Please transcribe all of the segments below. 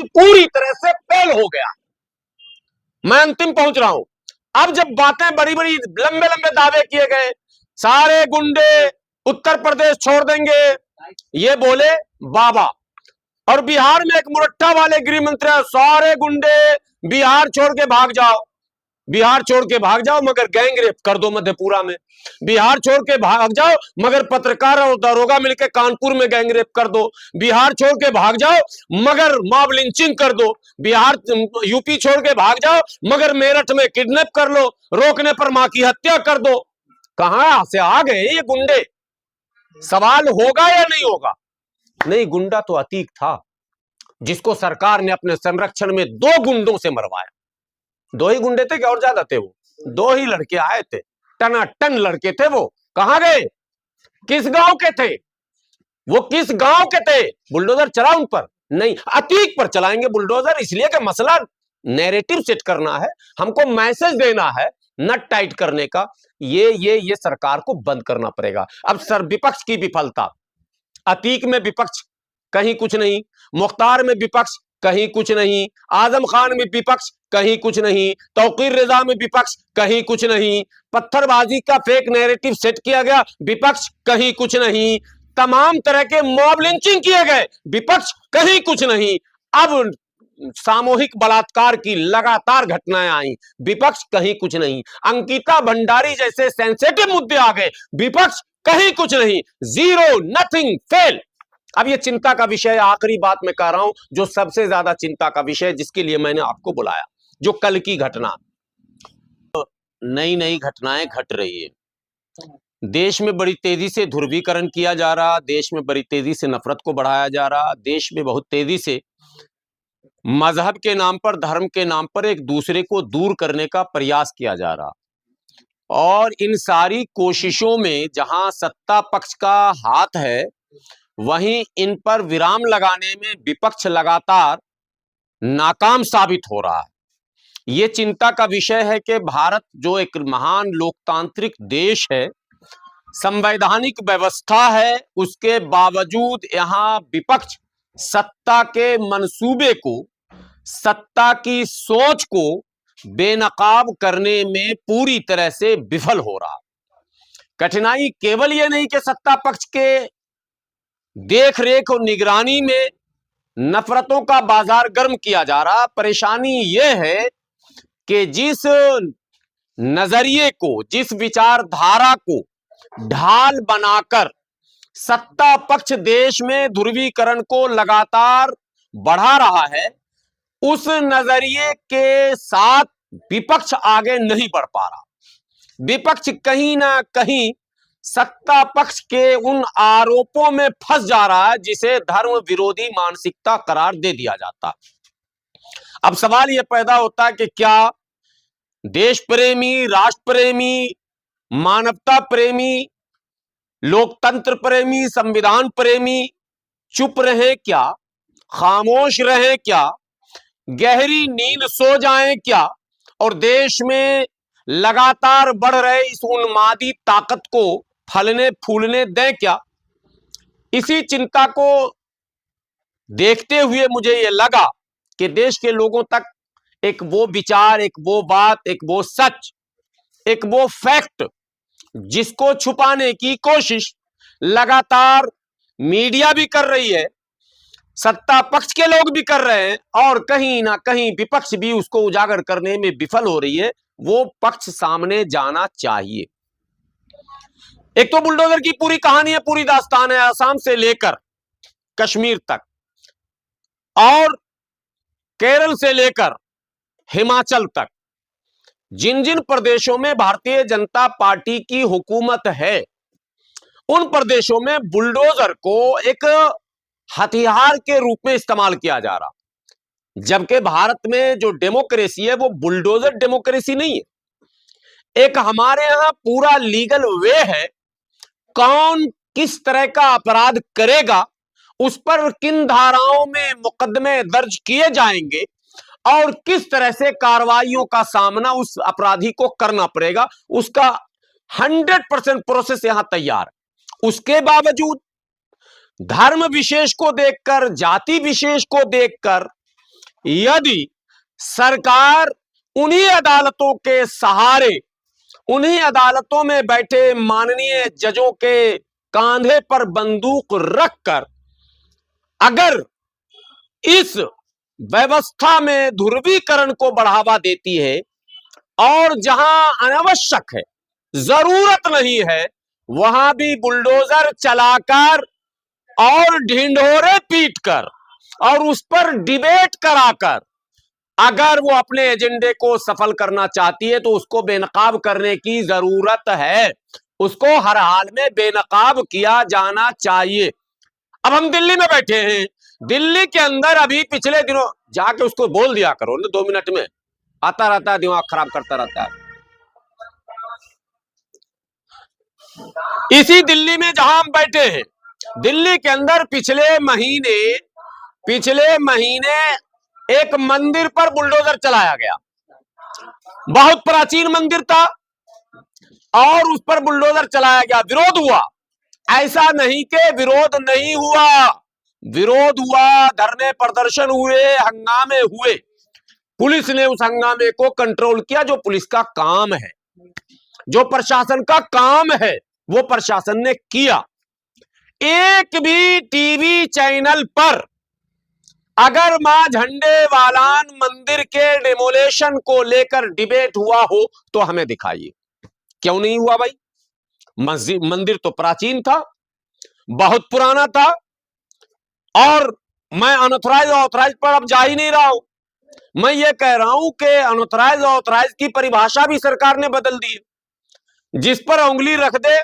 पूरी तरह से फेल हो गया। मैं अंतिम पहुंच रहा हूं। अब जब बातें बड़ी बड़ी लंबे लंबे दावे किए गए, सारे गुंडे उत्तर प्रदेश छोड़ देंगे, ये बोले बाबा। और बिहार में एक मुरट्ठा वाले गृह मंत्री, सारे गुंडे बिहार छोड़ के भाग जाओ, बिहार छोड़ के भाग जाओ मगर गैंग रेप कर दो मधेपुरा में, बिहार छोड़ के भाग जाओ मगर पत्रकार और दरोगा मिलकर कानपुर में गैंग रेप कर दो, बिहार छोड़ के भाग जाओ मगर मॉब लिंचिंग कर दो, बिहार यूपी छोड़ के भाग जाओ मगर मेरठ में किडनैप कर लो, रोकने पर मां की हत्या कर दो। कहां से आ गए ये गुंडे? सवाल होगा या नहीं होगा? नहीं, गुंडा तो अतीक था जिसको सरकार ने अपने संरक्षण में 2 गुंडों से मरवाया। 2 ही गुंडे थे क्या और ज्यादा थे? वो 2 ही लड़के आए थे, टनाटन लड़के थे। वो कहां गए? किस गांव के थे वो? किस गांव के थे? बुलडोजर चला उन पर? नहीं, अतीक पर चलाएंगे बुलडोजर, इसलिए कि मसला नैरेटिव सेट करना है, हमको मैसेज देना है, नट टाइट करने का। ये सरकार को बंद करना पड़ेगा। अब सर विपक्ष की विफलता, अतीक में विपक्ष कहीं कुछ नहीं, मुख्तार में विपक्ष कहीं कुछ नहीं, आजम खान में विपक्ष कहीं कुछ नहीं, तौकीर रजा में विपक्ष कहीं कुछ नहीं, पत्थरबाजी का फेक नैरेटिव सेट किया गया, विपक्ष कहीं कुछ नहीं, तमाम तरह के मॉब लिंचिंग किए गए, विपक्ष कहीं कुछ नहीं। अब सामूहिक बलात्कार की लगातार घटनाएं आई, विपक्ष कहीं कुछ नहीं। अंकिता भंडारी जैसे सेंसिटिव मुद्दे आ गए, विपक्ष कहीं कुछ नहीं। Zero, nothing, fail. अब ये चिंता का विषय, आखिरी बात मैं कह रहा हूं, जो सबसे ज्यादा चिंता का विषय जिसके लिए मैंने आपको बुलाया, जो कल की घटना, नई नई घटनाएं घट रही है। देश में बड़ी तेजी से ध्रुवीकरण किया जा रहा, देश में बड़ी तेजी से नफरत को बढ़ाया जा रहा, देश में बहुत तेजी से मजहब के नाम पर, धर्म के नाम पर एक दूसरे को दूर करने का प्रयास किया जा रहा। और इन सारी कोशिशों में जहां सत्ता पक्ष का हाथ है, वहीं इन पर विराम लगाने में विपक्ष लगातार नाकाम साबित हो रहा है। यह चिंता का विषय है कि भारत जो एक महान लोकतांत्रिक देश है, संवैधानिक व्यवस्था है, उसके बावजूद यहां विपक्ष सत्ता के मंसूबे को, सत्ता की सोच को बेनकाब करने में पूरी तरह से विफल हो रहा। कठिनाई केवल यह नहीं कि सत्ता पक्ष के देख रेख और निगरानी में नफरतों का बाजार गर्म किया जा रहा, परेशानी यह है कि जिस नजरिए को, जिस विचारधारा को ढाल बनाकर सत्ता पक्ष देश में ध्रुवीकरण को लगातार बढ़ा रहा है, उस नजरिए के साथ विपक्ष आगे नहीं बढ़ पा रहा। विपक्ष कहीं ना कहीं सत्ता पक्ष के उन आरोपों में फंस जा रहा है जिसे धर्म विरोधी मानसिकता करार दे दिया जाता। अब सवाल यह पैदा होता है कि क्या देश प्रेमी, राष्ट्र प्रेमी, मानवता प्रेमी, लोकतंत्र प्रेमी, संविधान प्रेमी चुप रहे क्या? खामोश रहे क्या? गहरी नींद सो जाएं क्या? और देश में लगातार बढ़ रहे इस उन्मादी ताकत को फलने फूलने दें क्या? इसी चिंता को देखते हुए मुझे यह लगा कि देश के लोगों तक एक वो विचार, एक वो बात, एक वो सच, एक वो फैक्ट जिसको छुपाने की कोशिश लगातार मीडिया भी कर रही है, सत्ता पक्ष के लोग भी कर रहे हैं, और कहीं ना कहीं विपक्ष भी उसको उजागर करने में विफल हो रही है, वो पक्ष सामने जाना चाहिए। एक तो बुलडोजर की पूरी कहानी है, पूरी दास्तान है, असम से लेकर कश्मीर तक और केरल से लेकर हिमाचल तक, जिन जिन प्रदेशों में भारतीय जनता पार्टी की हुकूमत है, उन प्रदेशों में बुलडोजर को एक हथियार के रूप में इस्तेमाल किया जा रहा। जबकि भारत में जो डेमोक्रेसी है वो बुलडोजर डेमोक्रेसी नहीं है। एक हमारे यहां पूरा लीगल वे है, कौन किस तरह का अपराध करेगा, उस पर किन धाराओं में मुकदमे दर्ज किए जाएंगे और किस तरह से कार्रवाइयों का सामना उस अपराधी को करना पड़ेगा, उसका 100% प्रोसेस यहां तैयार है। उसके बावजूद धर्म विशेष को देखकर, जाति विशेष को देखकर यदि सरकार उन्हीं अदालतों के सहारे, उन्हीं अदालतों में बैठे माननीय जजों के कांधे पर बंदूक रखकर अगर इस व्यवस्था में ध्रुवीकरण को बढ़ावा देती है और जहां अनावश्यक है, जरूरत नहीं है, वहां भी बुलडोजर चलाकर और ढिंढोरे पीटकर और उस पर डिबेट कराकर अगर वो अपने एजेंडे को सफल करना चाहती है तो उसको बेनकाब करने की जरूरत है। उसको हर हाल में बेनकाब किया जाना चाहिए। अब हम दिल्ली में बैठे हैं, दिल्ली के अंदर अभी पिछले दिनों जाके उसको बोल दिया करो ना, 2 मिनट में आता रहता है, दिमाग खराब करता रहता है। इसी दिल्ली में जहां हम बैठे हैं, दिल्ली के अंदर पिछले महीने एक मंदिर पर बुलडोजर चलाया गया। बहुत प्राचीन मंदिर था और उस पर बुलडोजर चलाया गया। विरोध हुआ, ऐसा नहीं कि विरोध नहीं हुआ, विरोध हुआ, धरने प्रदर्शन हुए, हंगामे हुए। पुलिस ने उस हंगामे को कंट्रोल किया, जो पुलिस का काम है, जो प्रशासन का काम है, वो प्रशासन ने किया। एक भी टीवी चैनल पर अगर मां झंडे वालान मंदिर के डेमोलेशन को लेकर डिबेट हुआ हो तो हमें दिखाइए। क्यों नहीं हुआ भाई? मंदिर तो प्राचीन था, बहुत पुराना था, और मैं अनऑथराइज ऑथराइज पर अब जा ही नहीं रहा हूं। मैं ये कह रहा हूं कि अनऑथराइज ऑथराइज की परिभाषा भी सरकार ने बदल दी है। जिस पर उंगली रख दे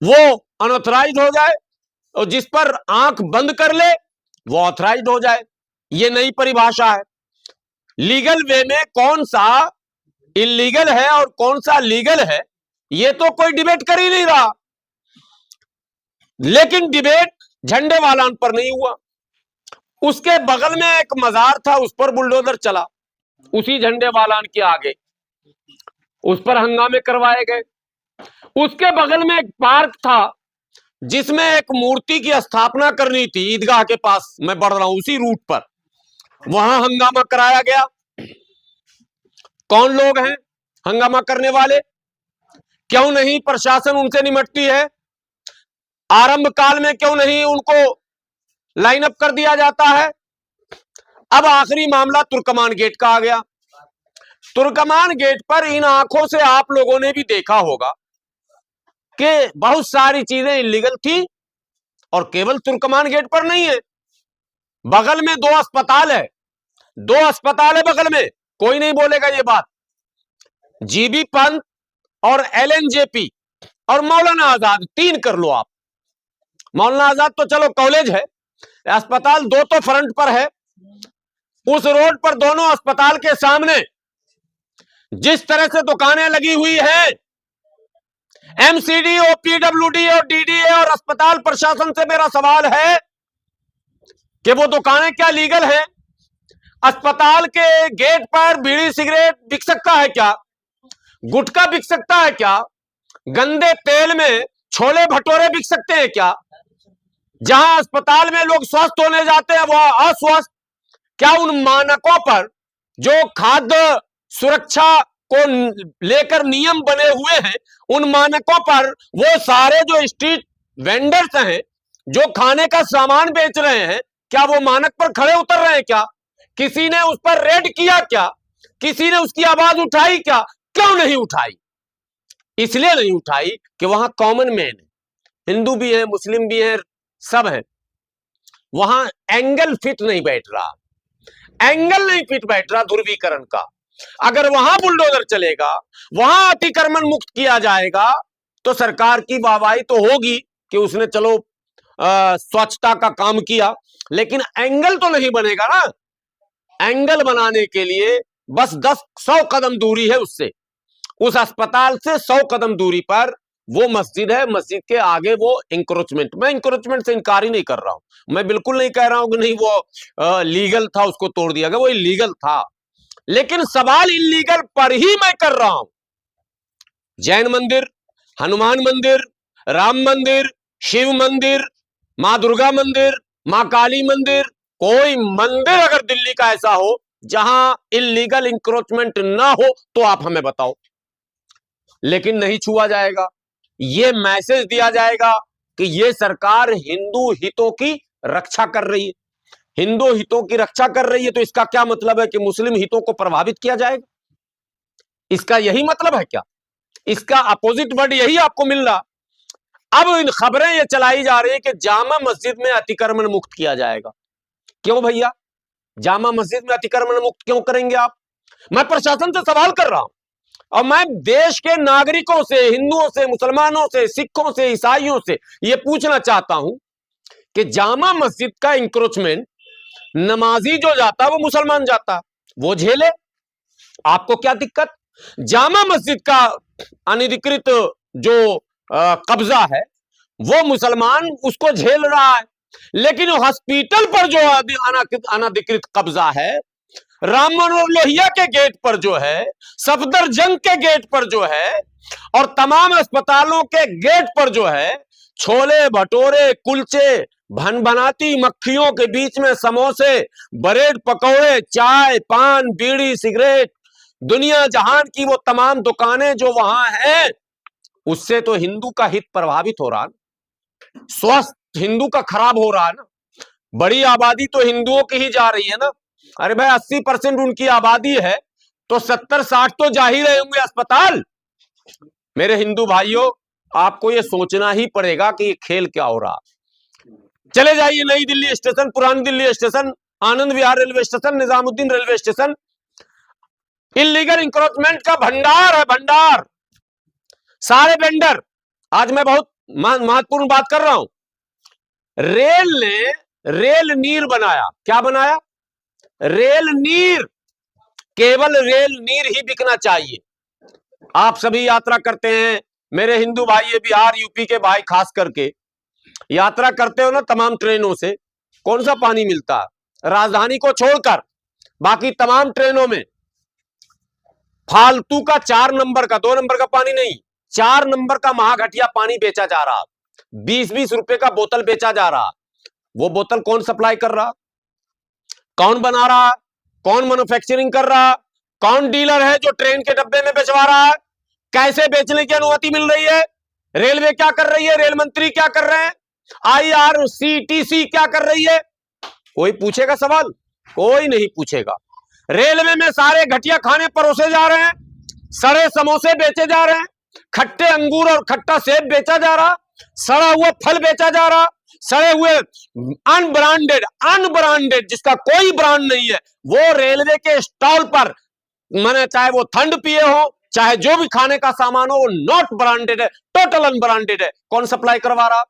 वो अनऑथराइज हो जाए और जिस पर आंख बंद कर ले वो ऑथराइज्ड हो जाए। ये नई परिभाषा है। लीगल वे में कौन सा इलीगल है और कौन सा लीगल है, ये तो कोई डिबेट कर ही नहीं रहा। लेकिन डिबेट झंडे वालान पर नहीं हुआ। उसके बगल में एक मजार था, उस पर बुलडोजर चला, उसी झंडे वालान के आगे, उस पर हंगामे करवाए गए। उसके बगल में एक पार्क था जिसमें एक मूर्ति की स्थापना करनी थी, ईदगाह के पास मैं बढ़ रहा हूं उसी रूट पर, वहां हंगामा कराया गया। कौन लोग हैं हंगामा करने वाले? क्यों नहीं प्रशासन उनसे निपटती है? आरंभ काल में क्यों नहीं उनको लाइन अप कर दिया जाता है? अब आखिरी मामला तुर्कमान गेट का आ गया। तुर्कमान गेट पर इन आंखों से आप लोगों ने भी देखा होगा कि बहुत सारी चीजें इलीगल थी, और केवल तुर्कमान गेट पर नहीं है, बगल में 2 अस्पताल है, 2 अस्पताल है बगल में, कोई नहीं बोलेगा ये बात। जीबी पंत और एलएनजेपी और मौलाना आजाद, 3 कर लो आप। मौलाना आजाद तो चलो कॉलेज है, अस्पताल 2 तो फ्रंट पर है। उस रोड पर दोनों अस्पताल के सामने जिस तरह से दुकानें लगी हुई हैं, एमसीडी और पीडब्ल्यूडी और डीडीए और अस्पताल प्रशासन से मेरा सवाल है कि वो दुकानें क्या लीगल हैं? अस्पताल के गेट पर बीड़ी सिगरेट बिक सकता है क्या? गुटखा बिक सकता है क्या? गंदे तेल में छोले भटूरे बिक सकते हैं क्या? जहां अस्पताल में लोग स्वस्थ होने जाते हैं वह अस्वस्थ, क्या उन मानकों पर जो खाद्य सुरक्षा को लेकर नियम बने हुए हैं, उन मानकों पर वो सारे जो स्ट्रीट वेंडर्स हैं जो खाने का सामान बेच रहे हैं, क्या वो मानक पर खड़े उतर रहे हैं क्या? किसी ने उस पर रेड किया क्या? किसी ने उसकी आवाज उठाई क्या? क्यों नहीं उठाई? इसलिए नहीं उठाई कि वहां कॉमन मैन है, हिंदू भी है, मुस्लिम भी है, सब है। वहां एंगल फिट नहीं बैठ रहा, एंगल नहीं फिट बैठ रहा ध्रुवीकरण का। अगर वहां बुलडोजर चलेगा, वहां अतिक्रमण मुक्त किया जाएगा, तो सरकार की वाहवाही तो होगी कि उसने चलो स्वच्छता का काम किया, लेकिन एंगल तो नहीं बनेगा ना। एंगल बनाने के लिए बस 100 कदम दूरी है उससे, उस अस्पताल से 100 कदम दूरी पर वो मस्जिद है, मस्जिद के आगे वो इंक्रोचमेंट। मैं इंक्रोचमेंट से इनकार ही नहीं कर रहा हूं, मैं बिल्कुल नहीं कह रहा हूं कि नहीं वो लीगल था उसको तोड़ दिया गया, वो इलीगल था, लेकिन सवाल इलीगल पर ही मैं कर रहा हूं। जैन मंदिर, हनुमान मंदिर, राम मंदिर, शिव मंदिर, मां दुर्गा मंदिर, मां काली मंदिर, कोई मंदिर अगर दिल्ली का ऐसा हो जहां इलीगल इंक्रोचमेंट ना हो तो आप हमें बताओ, लेकिन नहीं छुआ जाएगा। ये मैसेज दिया जाएगा कि ये सरकार हिंदू हितों की रक्षा कर रही है। हिंदू हितों की रक्षा कर रही है तो इसका क्या मतलब है कि मुस्लिम हितों को प्रभावित किया जाएगा? इसका यही मतलब है क्या? इसका अपोजिट वर्ड यही आपको मिल रहा। अब इन खबरें ये चलाई जा रही है कि जामा मस्जिद में अतिक्रमण मुक्त किया जाएगा। क्यों भैया, जामा मस्जिद में अतिक्रमण मुक्त क्यों करेंगे आप? मैं प्रशासन से सवाल कर रहा हूं और मैं देश के नागरिकों से, हिंदुओं से, मुसलमानों से, सिखों से, ईसाइयों से यह पूछना चाहता हूं कि जामा मस्जिद का इंक्रोचमेंट नमाजी जो जाता वो मुसलमान जाता, वो झेले, आपको क्या दिक्कत? जामा मस्जिद का अनधिकृत जो कब्जा है वो मुसलमान उसको झेल रहा है, लेकिन हॉस्पिटल पर जो अनधिकृत कब्जा है, राम मनोहर लोहिया के गेट पर जो है, सफदरजंग के गेट पर जो है, और तमाम अस्पतालों के गेट पर जो है, छोले भटोरे, कुलचे, भनभनाती मक्खियों के बीच में समोसे, ब्रेड पकौड़े, चाय, पान, बीड़ी, सिगरेट, दुनिया जहान की वो तमाम दुकानें जो वहां हैं, उससे तो हिंदू का हित प्रभावित हो रहा ना, स्वास्थ्य हिंदू का खराब हो रहा है ना। बड़ी आबादी तो हिंदुओं की ही जा रही है ना। अरे भाई 80% उनकी आबादी है तो 70-60 तो जा ही रहे होंगे अस्पताल। मेरे हिंदू भाइयों, आपको यह सोचना ही पड़ेगा कि ये खेल क्या हो रहा। चले जाइए नई दिल्ली स्टेशन, पुरानी Delhi station, Anand Vihar railway station, Nizamuddin railway station, illegal encroachment का भंडार है, भंडार। सारे वेंडर, आज मैं बहुत महत्वपूर्ण बात कर रहा हूं, रेल ने रेल नीर बनाया। क्या बनाया? रेल नीर। केवल रेल नीर ही बिकना चाहिए। आप सभी यात्रा करते हैं, मेरे हिंदू भाई, बिहार यूपी के भाई खास करके यात्रा करते हो ना तमाम ट्रेनों से, कौन सा पानी मिलता है? राजधानी को छोड़कर बाकी तमाम ट्रेनों में फालतू का 4 नंबर का, 2 नंबर का पानी नहीं, 4 नंबर का महाघटिया पानी बेचा जा रहा। 20-20 रुपए का बोतल बेचा जा रहा। वो बोतल कौन सप्लाई कर रहा? कौन बना रहा? कौन मैन्युफैक्चरिंग कर रहा? कौन डीलर है जो ट्रेन के डब्बे में बेचवा रहा है? कैसे बेचने की अनुमति मिल रही है? रेलवे क्या कर रही है? रेल मंत्री क्या कर रहे हैं? IRCTC क्या कर रही है? कोई पूछेगा सवाल? कोई नहीं पूछेगा। रेलवे में सारे घटिया खाने परोसे जा रहे हैं, सड़े समोसे बेचे जा रहे हैं, खट्टे अंगूर और खट्टा सेब बेचा जा रहा, सड़ा हुआ फल बेचा जा रहा, सड़े हुए अनब्रांडेड जिसका कोई ब्रांड नहीं है वो रेलवे के स्टॉल पर, माने चाहे वो ठंड पिए हो, चाहे जो भी खाने का सामान हो, वो नॉट ब्रांडेड है, टोटल अनब्रांडेड है। कौन सप्लाई करवा रहा?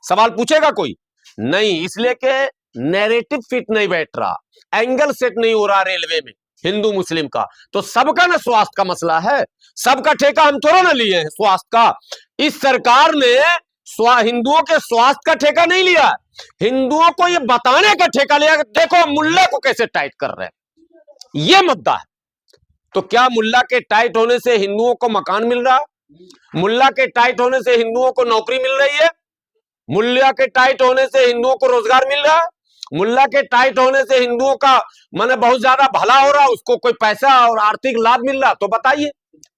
सवाल पूछेगा कोई? नहीं, इसलिए कि नैरेटिव फिट नहीं बैठ रहा, एंगल सेट नहीं हो रहा रेलवे में हिंदू मुस्लिम का। तो सबका ना स्वास्थ्य का मसला है, सबका ठेका हम थोड़ा ना लिए हैं स्वास्थ्य का। इस सरकार ने हिंदुओं के स्वास्थ्य का ठेका नहीं लिया, हिंदुओं को यह बताने का ठेका लिया कि देखो मुल्ला को कैसे टाइट कर रहे हैं, यह मुद्दा है। तो क्या मुल्ला के टाइट होने से हिंदुओं को मकान मिल रहा? मुल्ला के टाइट होने से हिंदुओं को नौकरी मिल रही है? मुल्ला के टाइट होने से हिंदुओं को रोजगार मिल रहा है? मुल्ला के टाइट होने से हिंदुओं का माने बहुत ज्यादा भला हो रहा, उसको कोई पैसा और आर्थिक लाभ मिल रहा? तो बताइए,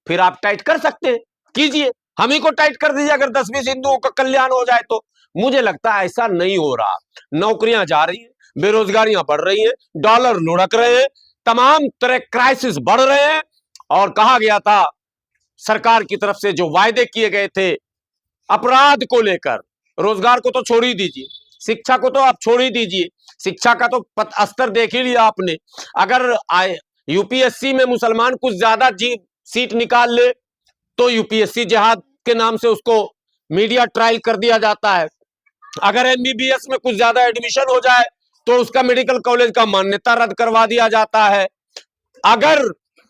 फिर आप टाइट कर सकते हैं, कीजिए, हम ही को टाइट कर दीजिए अगर 10-20 हिंदुओं का कल्याण हो जाए तो। मुझे लगता है ऐसा नहीं हो रहा। नौकरियां जा रही है, बेरोजगारियां बढ़ रही है, डॉलर लुढ़क रहे हैं, तमाम तरह क्राइसिस बढ़ रहे हैं, और कहा गया था सरकार की तरफ से जो वायदे किए गए थे अपराध को लेकर, रोजगार को तो छोड़ ही दीजिए, शिक्षा को तो आप छोड़ ही दीजिए, शिक्षा का तो स्तर देख ही लिया आपने। अगर यूपीएससी में मुसलमान कुछ ज्यादा सीट निकाल ले तो यूपीएससी जिहाद के नाम से उसको मीडिया ट्रायल कर दिया जाता है। अगर एमबीबीएस में कुछ ज्यादा एडमिशन हो जाए तो उसका मेडिकल कॉलेज का मान्यता रद्द करवा दिया जाता है। अगर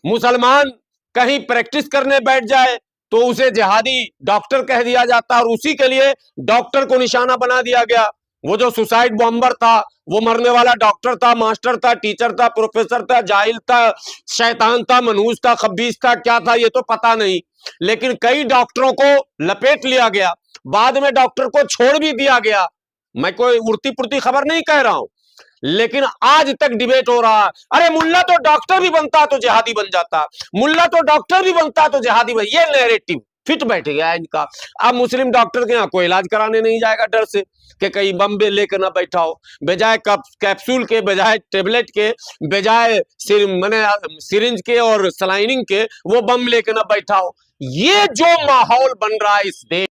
मुसलमान कहीं प्रैक्टिस करने बैठ जाए तो उसे जिहादी डॉक्टर कह दिया जाता है, और उसी के लिए डॉक्टर को निशाना बना दिया गया। वो जो सुसाइड बॉम्बर था वो मरने वाला डॉक्टर था, मास्टर था, टीचर था, प्रोफेसर था, जाहिल था, शैतान था, मनहूस था, खबीस था, क्या था ये तो पता नहीं, लेकिन कई डॉक्टरों को लपेट लिया गया, बाद में डॉक्टर को छोड़ भी दिया गया। मैं कोई उड़ती पुड़ती खबर नहीं कह रहा हूं, लेकिन आज तक डिबेट हो रहा है, अरे मुल्ला तो डॉक्टर भी बनता तो जिहादी बन जाता, मुल्ला तो डॉक्टर भी बनता तो जिहादी बन, ये नैरेटिव फिट बैठ गया है इनका। अब मुस्लिम डॉक्टर के यहाँ कोई इलाज कराने नहीं जाएगा डर से कि कहीं बम्बे लेकर ना बैठा हो, बजाय कैप्सूल के, बजाय टेबलेट के, बजाय सिरिंज के और सलाइनिंग के वो बम लेकर ना बैठा हो। ये जो माहौल बन रहा है इस देश